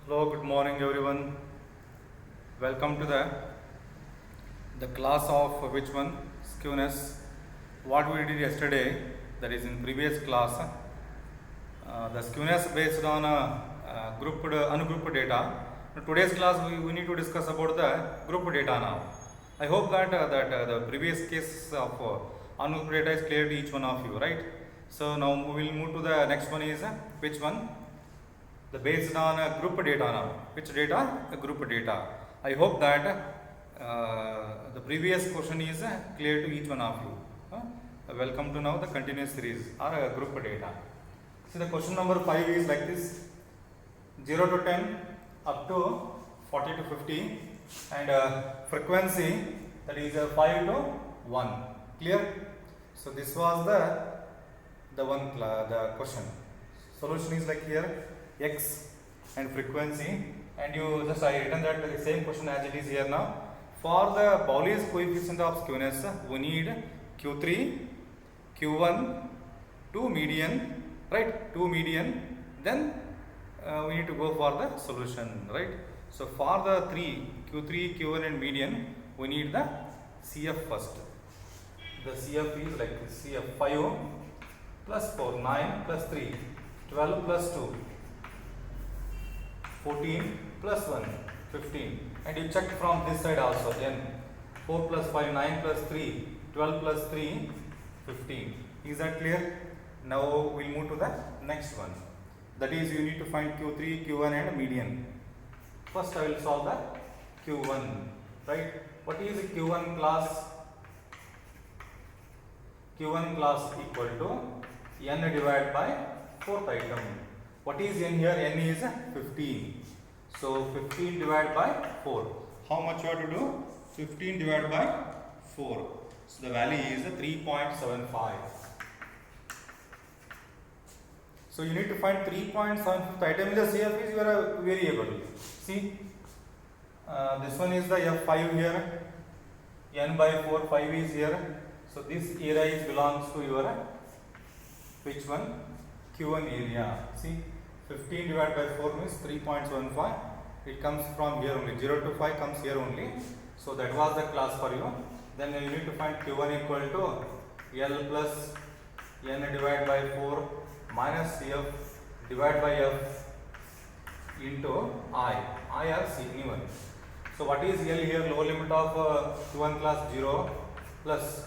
Hello, good morning everyone. Welcome to the class of which one? Skewness. What we did yesterday, that is in previous class, the skewness based on grouped ungrouped data. In today's class we need to discuss about the grouped data now. I hope that the previous case of ungrouped data is clear to each one of you, right? So now we will move to the next one is which one? The based on group data now. Which data? The group data. I hope that the previous question is clear to each one of you. Welcome to now the continuous series or group data. So the question number 5 is like this: 0 to 10 up to 40 to 50 and frequency, that is 5 to 1. Clear? So this was the question. Solution is like here x and frequency, and you just I written that the same question as it is here now. For the Pauli's coefficient of skewness, we need Q3, Q1, 2 median, right? 2 median, then we need to go for the solution, right? So for the Q3, Q1 and median, we need the CF first. The CF is like this: CF 5 plus 4, 9 plus 3, 12 plus 2, 14 plus 1, 15, and you check from this side also, n 4 plus 5, 9 plus 3, 12 plus 3, 15. Is that clear? Now we'll move to the next one, that is you need to find Q3, Q1 and median. First I will solve the Q1, right? What is Q1 class? Q1 class equal to n divided by 4th item. What is n here? N is 15. So 15 divided by 4. How much you have to do? 15 divided by 4. So the value is 3.75. So you need to find 3.75 item in the CF is your variable. See, this one is the F5 here. N by 4, 5 is here. So this area belongs to your which one? Q1 area. See, 15 divided by 4 means 3.75. It comes from here only. 0 to 5 comes here only. So that was the class for you. Then you need to find Q1 equal to L plus N divided by 4 minus CF divided by F into I or C, anyone. So what is L here? Lower limit of Q1 class 0 plus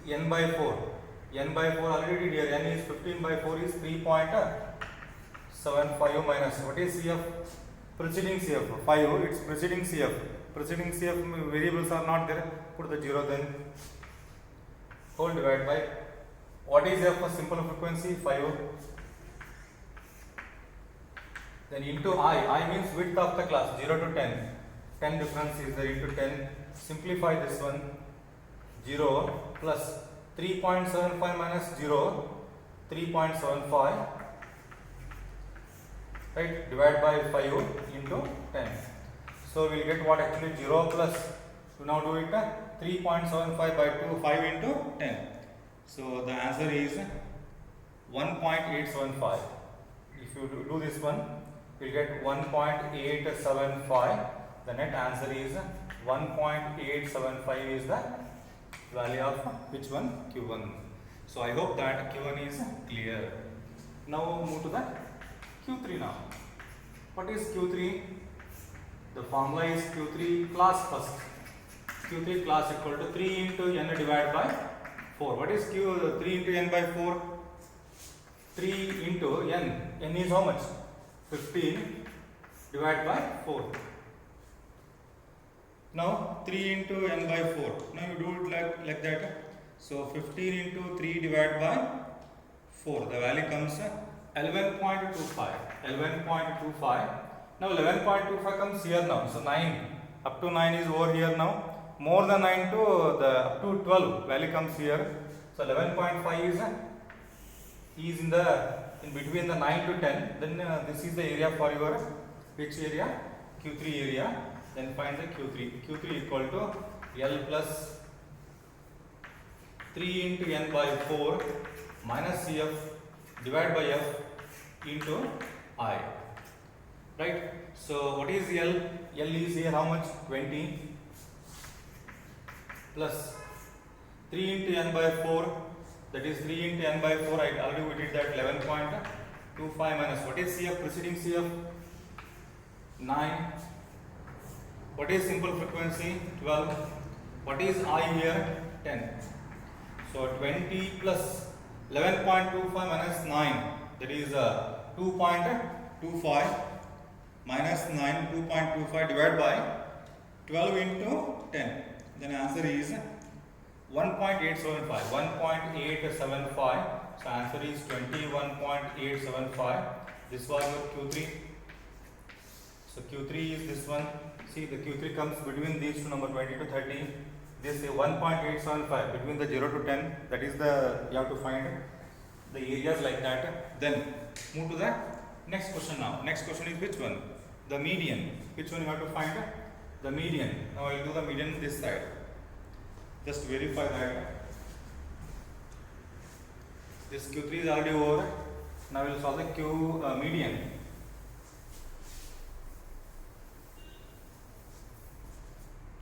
N by 4. N by 4 already here. N is 15 by 4 is 3.75 minus what is CF? Preceding CF 5. It's preceding CF. Preceding CF variables are not there. Put the 0 then. Whole divided by what is F for simple frequency? 5. Then into I means width of the class 0 to 10. 10 difference is there into 10. Simplify this one. 0 plus 3.75 minus 0, 3.75, right, divided by 5 into 10. So we will get what actually 0 plus, to now do it 3.75 by 2, 5 into 10. So the answer is 1.875. If you do this one, you will get 1.875. The net answer is 1.875 is the value of which one? Q1. So I hope that Q1 is clear. Now move to the Q3 now. What is Q3? The formula is Q3 class first. Q3 class equal to 3 into n divided by 4. What is Q 3 into n by 4? 3 into n. N is how much? 15 divided by 4. Now 3 into n by 4. Now you do it like that. So 15 into 3 divided by 4. The value comes 11.25. 11.25. Now 11.25 comes here now. So 9. Up to 9 is over here now. More than 9 to the up to 12 value comes here. So 11.5 is in between the 9 to 10. Then this is the area for your which area? Q3 area. Then find the Q3. Q3 equal to L plus 3 into n by 4 minus CF divided by F into I. right? So what is L? L is here how much? 20 plus 3 into n by 4, that is 3 into n by 4, I already we did that 11.25 minus what is CF, preceding CF? 9. What is simple frequency? 12. What is I here? 10. So 20 plus 11.25 minus 9, that is 2.25 minus 9, 2.25 divided by 12 into 10. Then answer is 1.875. 1.875. So answer is 21.875. This was your Q3. So Q3 is this one. See, the Q3 comes between these two number 20 to 30. This is 1.875 between the 0 to 10. That is the, you have to find the areas like that. Then move to the next question now. Next question is which one? The median. Which one you have to find? The median. Now I will do the median this side. Just verify that. This Q3 is already over. Now we will solve the median.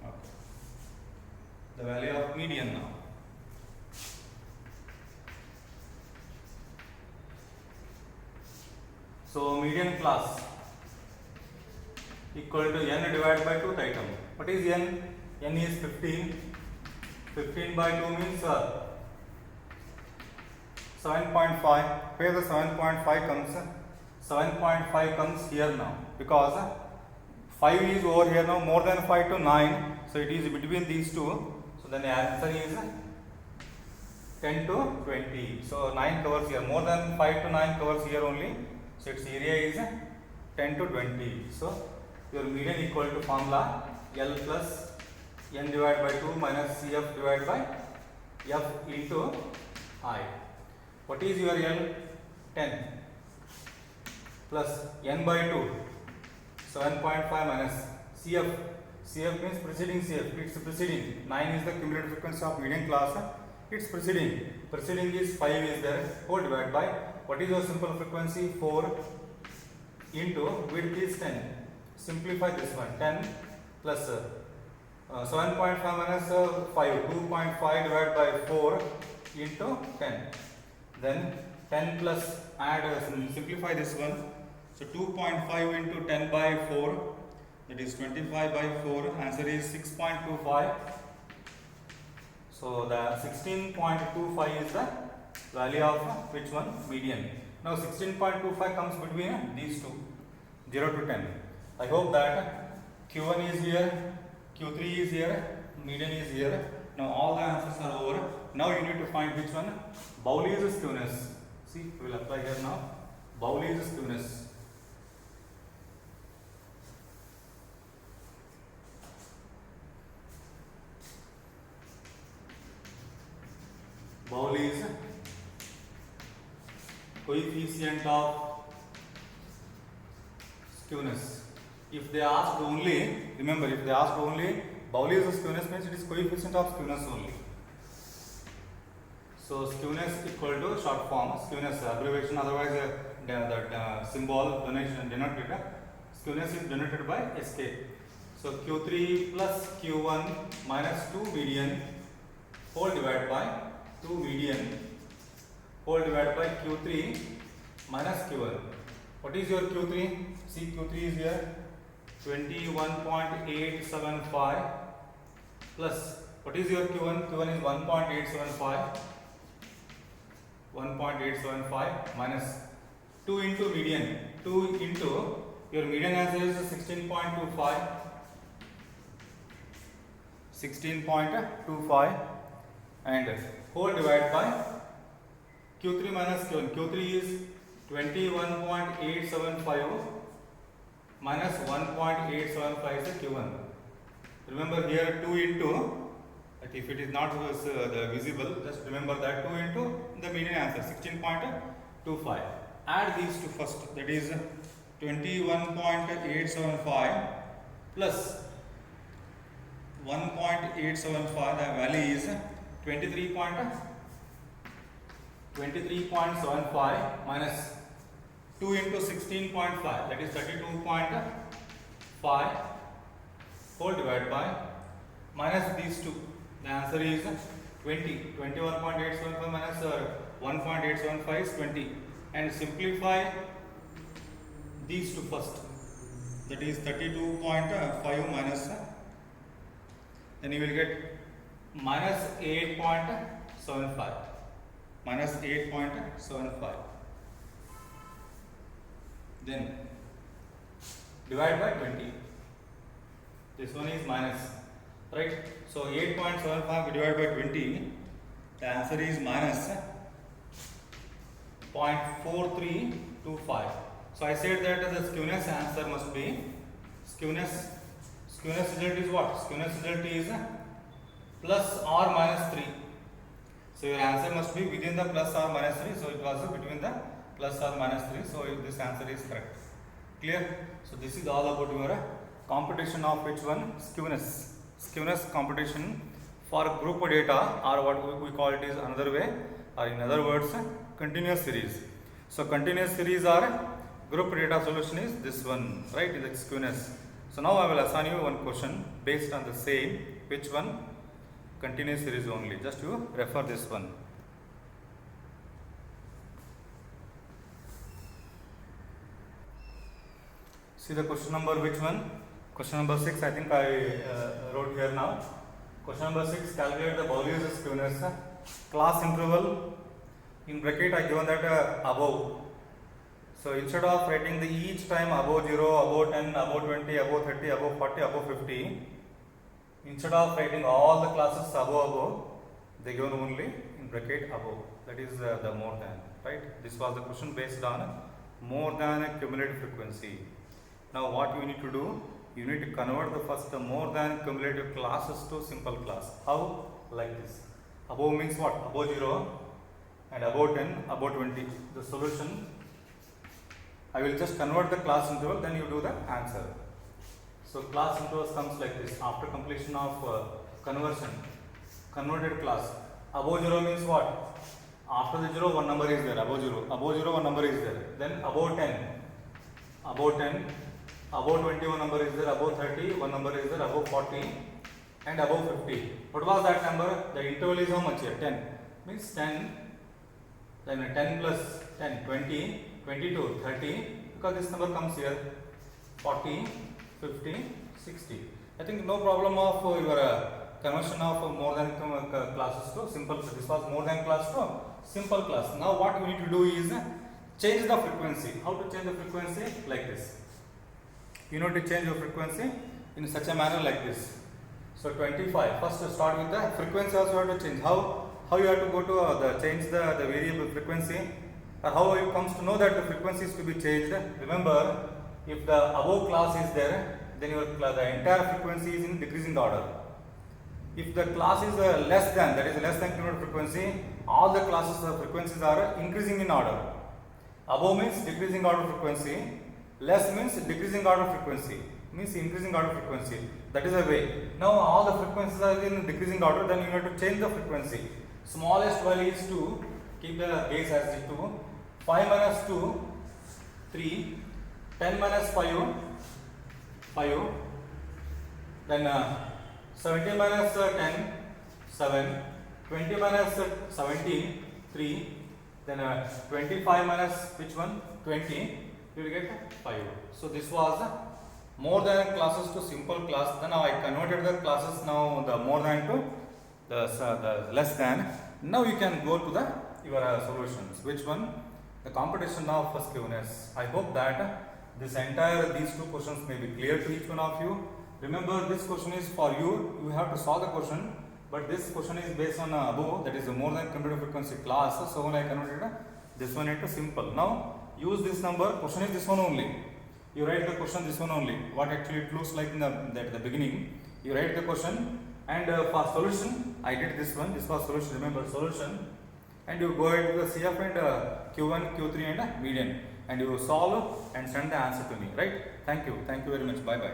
Okay. The value of median now. So median class equal to n divided by 2th item. What is n? N is 15. 15 by 2 means 7.5. Where the 7.5 comes? 7.5 comes here now, because 5 is over here now, more than 5 to 9. So it is between these two. So then the answer is 10 to 20. So 9 covers here. More than 5 to 9 covers here only. So its area is 10 to 20. So your median equal to formula L plus n divided by 2 minus CF divided by F into I. What is your L? 10 plus n by 2, 7.5 minus CF. CF means preceding CF. It's preceding. 9 is the cumulative frequency of median class. It's preceding. Preceding is 5 is there. 4 divided by what is your simple frequency? 4 into width is 10. Simplify this one. 10 plus 7.5 minus 5. 2.5 divided by 4 into 10. Then 10 plus add, simplify this one. So 2.5 into 10 by 4, that is 25 by 4. Answer is 6.25. So the 16.25 is the value of which one? Median. Now 16.25 comes between these two, 0 to 10. I hope that Q1 is here, Q3 is here, median is here. Now all the answers are over. Now you need to find which one? Bowley's skewness. See, we will apply here now. Bowley's skewness. Bowley's coefficient of skewness. If they asked only, remember, if they asked only Bowley's skewness means it is coefficient of skewness only. So skewness equal to short form, skewness abbreviation, otherwise that symbol denoted, skewness is denoted by SK. So Q3 plus Q1 minus 2 median whole divided by 2 median whole divided by Q3 minus Q1. What is your Q3? See, Q3 is here 21.875 plus what is your Q1? Q1 is 1.875. 1.875 minus 2 into median. 2 into your median answer is 16.25. 16.25 and whole divided by Q3 minus Q1. Q3 is 21.875 minus 1.875 is the Q1. Remember here 2 into, if it is not visible, just remember that 2 into the median answer 16.25. Add these two first, that is 21.875 plus 1.875, the value is 23.75 minus 2 into 16.5, that is 32.5 whole divided by minus these two. The answer is 20. 21.875 minus 1.875 is 20. And simplify these two first. That is 32.5 minus, then you will get minus 8.75. Minus 8.75. Then divide by 20. This one is minus, right? So 8.75 divided by 20, the answer is minus 0.4325. So I said that the skewness answer must be skewness result is what? Skewness result is plus or minus 3. So your answer must be within the plus or minus 3. So it was between the plus or minus 3. So this answer is correct. Clear? So this is all about your computation of which one? Skewness. Skewness computation for group data, or what we call it is another way, or in other words, continuous series. So continuous series or group data solution is this one, right? Is the skewness. So now I will assign you one question based on the same. Which one? Continuous series only. Just you refer this one. See the question number, which one? Question number 6, I think I wrote here now. Question number 6, calculate the Bowley's skewness. Class interval, in bracket I given that above. So instead of writing the each time above 0, above 10, above 20, above 30, above 40, above 50, instead of writing all the classes above, they given only in bracket above. That is the more than, right? This was the question based on more than a cumulative frequency. Now what you need to do? You need to convert the first more than cumulative classes to simple class. How? Like this. Above means what? Above 0 and above 10, above 20. The solution, I will just convert the class interval, then you do the answer. So class interval comes like this. After completion of conversion, converted class. Above 0 means what? After the 0, one number is there. Above 0. Above 0, one number is there. Then above 10. Above 10. Above 20, one number is there. Above 30, one number is there. Above 40 and above 50. What was that number? The interval is how much here? 10. Means 10. Then 10 plus 10, 20, 22, 30. Because this number comes here. 40, 50, 60. I think no problem of your conversion of more than classes to simple. This was more than class to simple class. Now what we need to do is change the frequency. How to change the frequency? Like this. You need to change your frequency in such a manner like this. So 25. First start with the frequency also you have to change. How you have to go to change the variable frequency, or how it comes to know that the frequency is to be changed. Remember, if the above class is there, then the entire frequency is in decreasing order. If the class is less than, that is less than cumulative frequency, all the classes of frequencies are increasing in order. Above means decreasing order frequency, less means decreasing order frequency, means increasing order frequency. That is a way. Now all the frequencies are in decreasing order, then you have to change the frequency. Smallest value is 2, keep the base as 2, 5 minus 2, 3, 10 minus 5, 5, then 70 minus 10, 7, 20 minus 17, 3, then 25 minus which one? 20, you will get 5. So this was more than classes to simple class. Then now I converted the classes, now the more than to the less than. Now you can go to your solutions. Which one? The computation of skewness. I hope that these two questions may be clear to each one of you. Remember, this question is for you. You have to solve the question, but this question is based on above, that is a more than cumulative frequency class. So when I converted this one into simple. Now use this number. Question is this one only. You write the question this one only. What actually it looks like in the beginning. You write the question, and for solution I did this one. This was solution. Remember, solution, and you go ahead to the CF and Q1, Q3 and median, and you solve and send the answer to me. Right? Thank you very much. Bye bye.